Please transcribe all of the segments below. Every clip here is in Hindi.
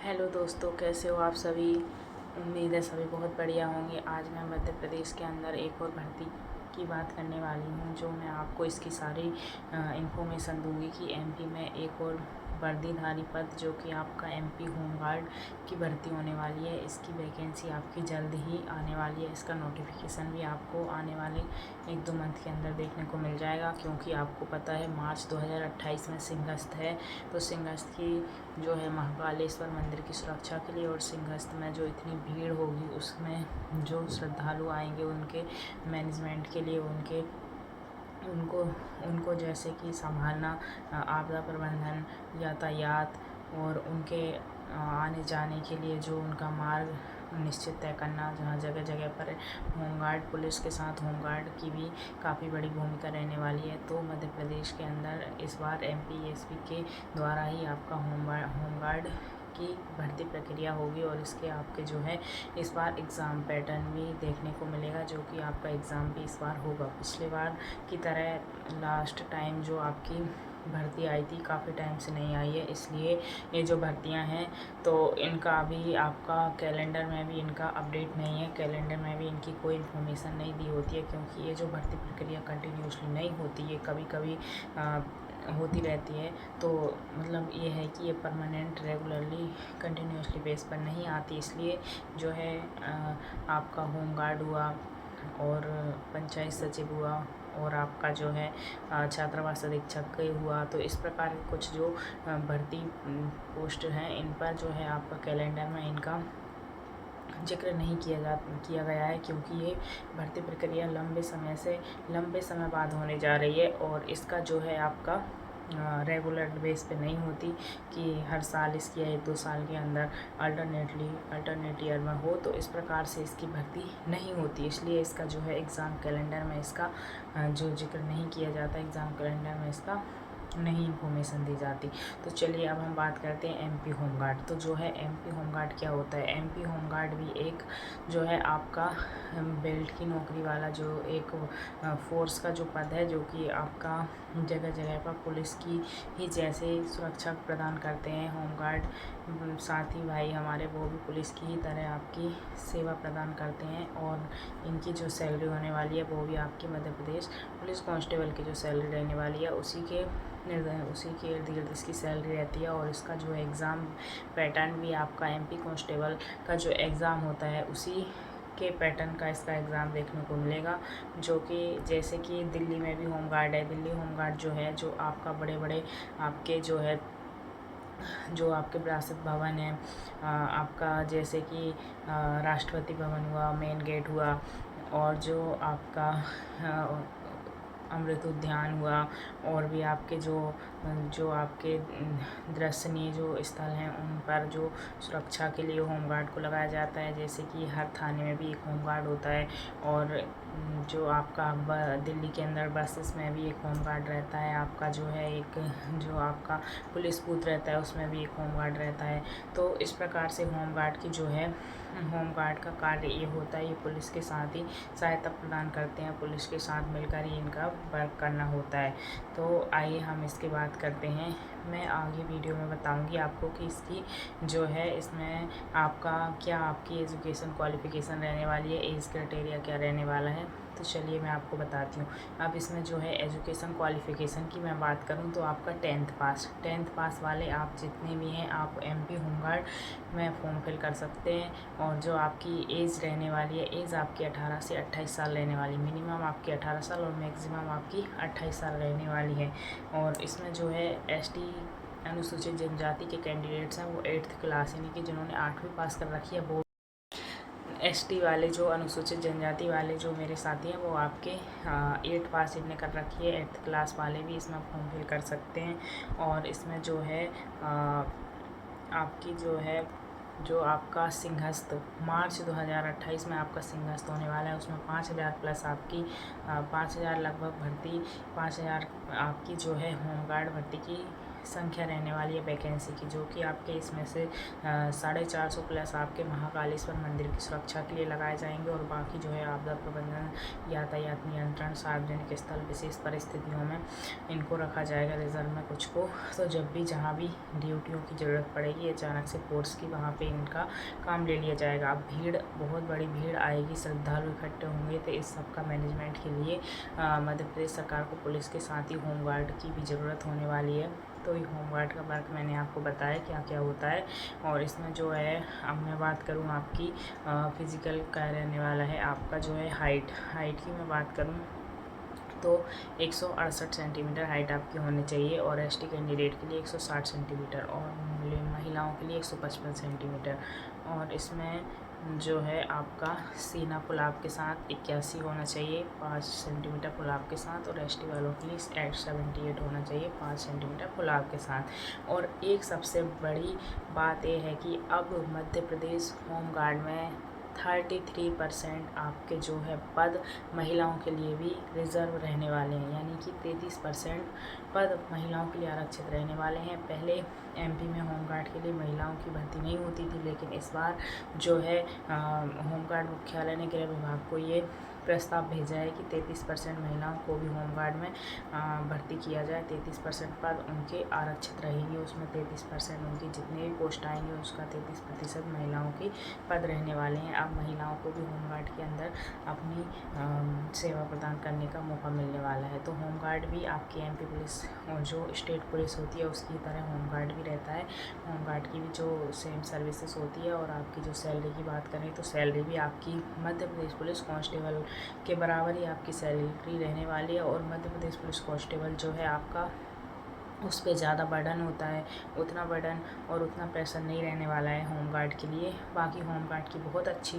हेलो दोस्तों, कैसे हो आप सभी। उम्मीद है सभी बहुत बढ़िया होंगे। आज मैं मध्य प्रदेश के अंदर एक और भर्ती की बात करने वाली हूँ, जो मैं आपको इसकी सारी इंफॉर्मेशन दूंगी कि एमपी में एक और वर्दीधारी पद जो कि आपका एमपी होमगार्ड की भर्ती होने वाली है। इसकी वैकेंसी आपकी जल्द ही आने वाली है। इसका नोटिफिकेशन भी आपको आने वाले 1-2 मंथ के अंदर देखने को मिल जाएगा, क्योंकि आपको पता है मार्च 2028 में सिंहस्थ है। तो सिंहस्थ की जो है महाकालेश्वर मंदिर की सुरक्षा के लिए और सिंहस्थ में जो इतनी भीड़ होगी उसमें जो श्रद्धालु आएंगे उनके मैनेजमेंट के लिए उनको उनको जैसे कि संभालना, आपदा प्रबंधन, यातायात और उनके आने जाने के लिए जो उनका मार्ग निश्चित तय करना, जहाँ जगह जगह पर होमगार्ड, पुलिस के साथ होमगार्ड की भी काफ़ी बड़ी भूमिका रहने वाली है। तो मध्य प्रदेश के अंदर इस बार एमपीएसपी के द्वारा ही आपका होमगार्ड की भर्ती प्रक्रिया होगी और इसके आपके जो है इस बार एग्ज़ाम पैटर्न भी देखने को मिलेगा, जो कि आपका एग्ज़ाम भी इस बार होगा। पिछले बार की तरह लास्ट टाइम जो आपकी भर्ती आई थी काफ़ी टाइम से नहीं आई है, इसलिए ये जो भर्तियां हैं तो इनका अभी आपका कैलेंडर में भी इनका अपडेट नहीं है। कैलेंडर में भी इनकी कोई इन्फॉर्मेशन नहीं दी होती है, क्योंकि ये जो भर्ती प्रक्रिया कंटिन्यूसली नहीं होती है, कभी कभी होती रहती है। तो मतलब ये है कि ये परमानेंट रेगुलरली कंटिन्यूसली बेस पर नहीं आती, इसलिए जो है आपका होमगार्ड हुआ और पंचायत सचिव हुआ और आपका जो है छात्रावास अधीक्षक हुआ, तो इस प्रकार के कुछ जो भर्ती पोस्ट हैं इन पर जो है आपका कैलेंडर में इनका जिक्र नहीं किया गया है, क्योंकि ये भर्ती प्रक्रिया लंबे समय बाद होने जा रही है और इसका जो है आपका रेगुलर बेस पे नहीं होती कि हर साल इसकी 1-2 साल के अंदर अल्टरनेट ईयर में हो। तो इस प्रकार से इसकी भर्ती नहीं होती, इसलिए इसका जो है एग्ज़ाम कैलेंडर में इसका जो जिक्र नहीं किया जाता, एग्ज़ाम कैलेंडर में इसका नहीं इन्फॉर्मेशन दी जाती। तो चलिए अब हम बात करते हैं एमपी होमगार्ड। तो जो है एमपी होमगार्ड क्या होता है। एमपी होमगार्ड भी एक जो है आपका बेल्ट की नौकरी वाला जो एक फोर्स का जो पद है, जो कि आपका जगह जगह पर पुलिस की ही जैसे सुरक्षा प्रदान करते हैं होमगार्ड साथी भाई हमारे, वो भी पुलिस की ही तरह आपकी सेवा प्रदान करते हैं। और इनकी जो सैलरी होने वाली है वो भी आपकी मध्य प्रदेश पुलिस कांस्टेबल की जो सैलरी रहने वाली है उसी के इर्द गिर्द इसकी सैलरी रहती है। और इसका जो एग्ज़ाम पैटर्न भी आपका एमपी कांस्टेबल का जो एग्ज़ाम होता है उसी के पैटर्न का इसका एग्ज़ाम देखने को मिलेगा, जो कि जैसे कि दिल्ली में भी होमगार्ड है। दिल्ली होमगार्ड जो है, जो आपका बड़े बड़े आपके जो आपके विरासत भवन है, आपका जैसे कि राष्ट्रपति भवन हुआ, मेन गेट हुआ, और जो आपका अमृत उद्यान हुआ, और भी आपके जो आपके दर्शनीय जो स्थल हैं उन पर जो सुरक्षा के लिए होमगार्ड को लगाया जाता है। जैसे कि हर थाने में भी एक होमगार्ड होता है, और जो आपका दिल्ली के अंदर बसेस में भी एक होमगार्ड रहता है। आपका जो है एक जो आपका पुलिस बूथ रहता है उसमें भी एक होमगार्ड रहता है। तो इस प्रकार से होमगार्ड की जो है होमगार्ड का कार्य ये होता है, ये पुलिस के साथ ही सहायता प्रदान करते हैं, पुलिस के साथ मिलकर ही इनका वर्क करना होता है। तो आइए हम इसके बात करते हैं। मैं आगे वीडियो में बताऊंगी आपको कि इसकी जो है इसमें आपकी एजुकेशन क्वालिफ़िकेशन रहने वाली है, एज क्राइटेरिया क्या रहने वाला है। तो चलिए मैं आपको बताती हूँ। अब इसमें जो है एजुकेशन क्वालिफ़िकेशन की मैं बात करूँ तो आपका 10th पास वाले आप जितने भी हैं आप एमपी होमगार्ड में फॉर्म फिल कर सकते हैं। और जो आपकी एज रहने वाली है, एज आपकी 18 से 28 साल रहने वाली, मिनिमम आपकी 18 साल और मैक्सिमम आपकी 28 साल रहने वाली है। और इसमें जो है एसटी अनुसूचित जनजाति के कैंडिडेट्स हैं वो 8th क्लास यानी कि जिन्होंने 8वीं पास कर रखी है वो एसटी वाले जो अनुसूचित जनजाति वाले जो मेरे साथी हैं वो आपके 8 पास इनने कर रखी है। 8th क्लास वाले भी इसमें फॉर्म फिल कर सकते हैं। और इसमें जो है आपकी जो आपका सिंहस्थ मार्च 2028 में आपका सिंहस्थ होने वाला है, उसमें 5000 प्लस आपकी 5000 लगभग भर्ती 5000 आपकी जो है होमगार्ड भर्ती की संख्या रहने वाली है वैकेंसी की, जो कि आपके इसमें से 450 प्लस आपके महाकालेश्वर मंदिर की सुरक्षा के लिए लगाए जाएंगे और बाकी जो है आपदा प्रबंधन, यातायात नियंत्रण, सार्वजनिक स्थल, विशेष परिस्थितियों में इनको रखा जाएगा रिजर्व में कुछ को। तो जब भी जहाँ भी ड्यूटियों की ज़रूरत पड़ेगी अचानक से फोर्स की, वहाँ पे इनका काम ले लिया जाएगा। अब भीड़, बहुत बड़ी भीड़ आएगी, श्रद्धालु इकट्ठे होंगे, तो इस सब का मैनेजमेंट के लिए मध्य प्रदेश सरकार को पुलिस के साथ ही होमगार्ड की भी ज़रूरत होने वाली है। तो ये होमगार्ड का वर्क मैंने आपको बताया क्या क्या होता है। और इसमें जो है, अब मैं बात करूँ आपकी फ़िज़िकल क्या रहने वाला है, आपका जो है हाइट की मैं बात करूँ तो 168 सेंटीमीटर हाइट आपकी होनी चाहिए और एसटी कैंडिडेट के लिए 160 सेंटीमीटर और महिलाओं के लिए 155 सेंटीमीटर। और इसमें जो है आपका सीना पुलाव के साथ 81 होना चाहिए, 5 सेंटीमीटर पुलाव के साथ, और एसटी वालों के लिए 78 होना चाहिए, 5 सेंटीमीटर पुलाव के साथ। और एक सबसे बड़ी बात यह है कि अब मध्य प्रदेश होमगार्ड में 33% आपके जो है पद महिलाओं के लिए भी रिजर्व रहने वाले हैं, यानी कि 33% पद महिलाओं के लिए आरक्षित रहने वाले हैं। पहले एमपी में होमगार्ड के लिए महिलाओं की भर्ती नहीं होती थी, लेकिन इस बार जो है होमगार्ड मुख्यालय ने गृह विभाग को ये प्रस्ताव भेजा है कि 33% महिलाओं को भी होमगार्ड में भर्ती किया जाए। 33% पद उनके आरक्षित रहेंगे, उसमें 33% उनकी जितने भी पोस्ट आएंगे उसका 33% महिलाओं की पद रहने वाले हैं। अब महिलाओं को भी होमगार्ड के अंदर अपनी सेवा प्रदान करने का मौका मिलने वाला है। तो होमगार्ड भी आपकी एमपी पुलिस और जो स्टेट पुलिस होती है उसकी तरह होमगार्ड भी रहता है। होमगार्ड की भी जो सेम सर्विसेज होती है। और आपकी जो सैलरी की बात करें तो सैलरी भी आपकी मध्य प्रदेश पुलिस कांस्टेबल के बराबर ही आपकी सैलरी रहने वाली है। और मध्य प्रदेश पुलिस कांस्टेबल जो है आपका, उस पर ज़्यादा बर्डन होता है, उतना बर्डन और उतना प्रेशर नहीं रहने वाला है होमगार्ड के लिए। बाकी होमगार्ड की बहुत अच्छी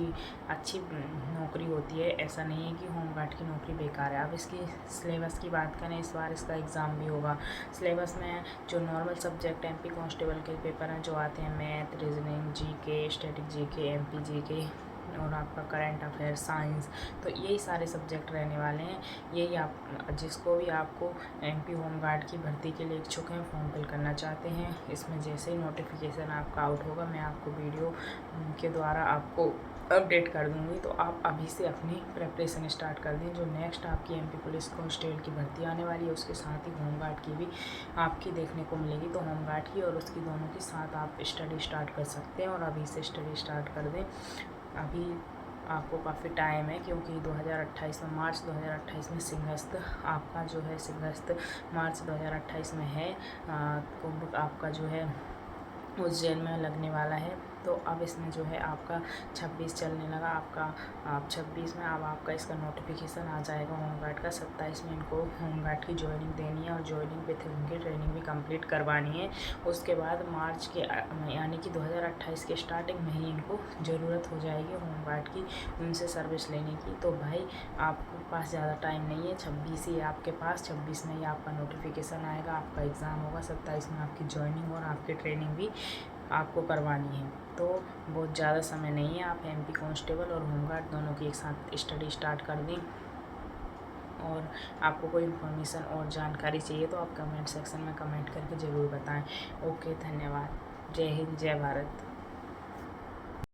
नौकरी होती है, ऐसा नहीं है कि होमगार्ड की नौकरी बेकार है। अब इसकी सिलेबस की बात करें, इस बार इसका एग्ज़ाम भी होगा। सिलेबस में जो नॉर्मल सब्जेक्ट एमपी कांस्टेबल के पेपर हैं जो आते हैं, math, reasoning, GK, static GK, MP GK और आपका करंट अफेयर, साइंस, तो यही सारे सब्जेक्ट रहने वाले हैं। यही आप जिसको भी आपको एमपी होमगार्ड की भर्ती के लिए इच्छुक हैं, फॉर्म फिल करना चाहते हैं, इसमें जैसे ही नोटिफिकेशन आपका आउट होगा मैं आपको वीडियो के द्वारा आपको अपडेट कर दूंगी। तो आप अभी से अपनी प्रिपरेशन स्टार्ट कर दें। जो नेक्स्ट आपकी एमपी पुलिस कांस्टेबल की भर्ती आने वाली है उसके साथ ही होमगार्ड की भी आपकी देखने को मिलेगी। तो होमगार्ड की और उसकी दोनों के साथ आप स्टडी स्टार्ट कर सकते हैं और अभी से स्टडी स्टार्ट कर दें। अभी आपको काफ़ी टाइम है, क्योंकि 2028 में, मार्च 2028 में सिंहस्थ आपका जो है, सिंहस्थ मार्च 2028 में है। कुंभ आपका जो है उज्जैन में लगने वाला है। तो अब इसमें जो है आपका 26 चलने लगा, आप 26 में अब आपका इसका नोटिफिकेशन आ जाएगा होमगार्ड का। 27 में इनको होमगार्ड की ज्वाइनिंग देनी है और ज्वाइनिंग पे उनकी ट्रेनिंग भी कंप्लीट करवानी है। उसके बाद मार्च के यानी कि 2028 के स्टार्टिंग में ही इनको ज़रूरत हो जाएगी होमगार्ड की, उनसे सर्विस लेने की। तो भाई आपके पास ज़्यादा टाइम नहीं है, 26 ही आपके पास, 26 में ही आपका नोटिफिकेशन आएगा, आपका एग्ज़ाम होगा, 27 में आपकी ज्वाइनिंग और आपकी ट्रेनिंग भी आपको करवानी है। तो बहुत ज़्यादा समय नहीं है, आप एमपी कांस्टेबल और होमगार्ड दोनों की एक साथ स्टडी स्टार्ट कर दें। और आपको कोई इन्फॉर्मेशन और जानकारी चाहिए तो आप कमेंट सेक्शन में कमेंट करके ज़रूर बताएं। ओके, धन्यवाद। जय हिंद, जय भारत।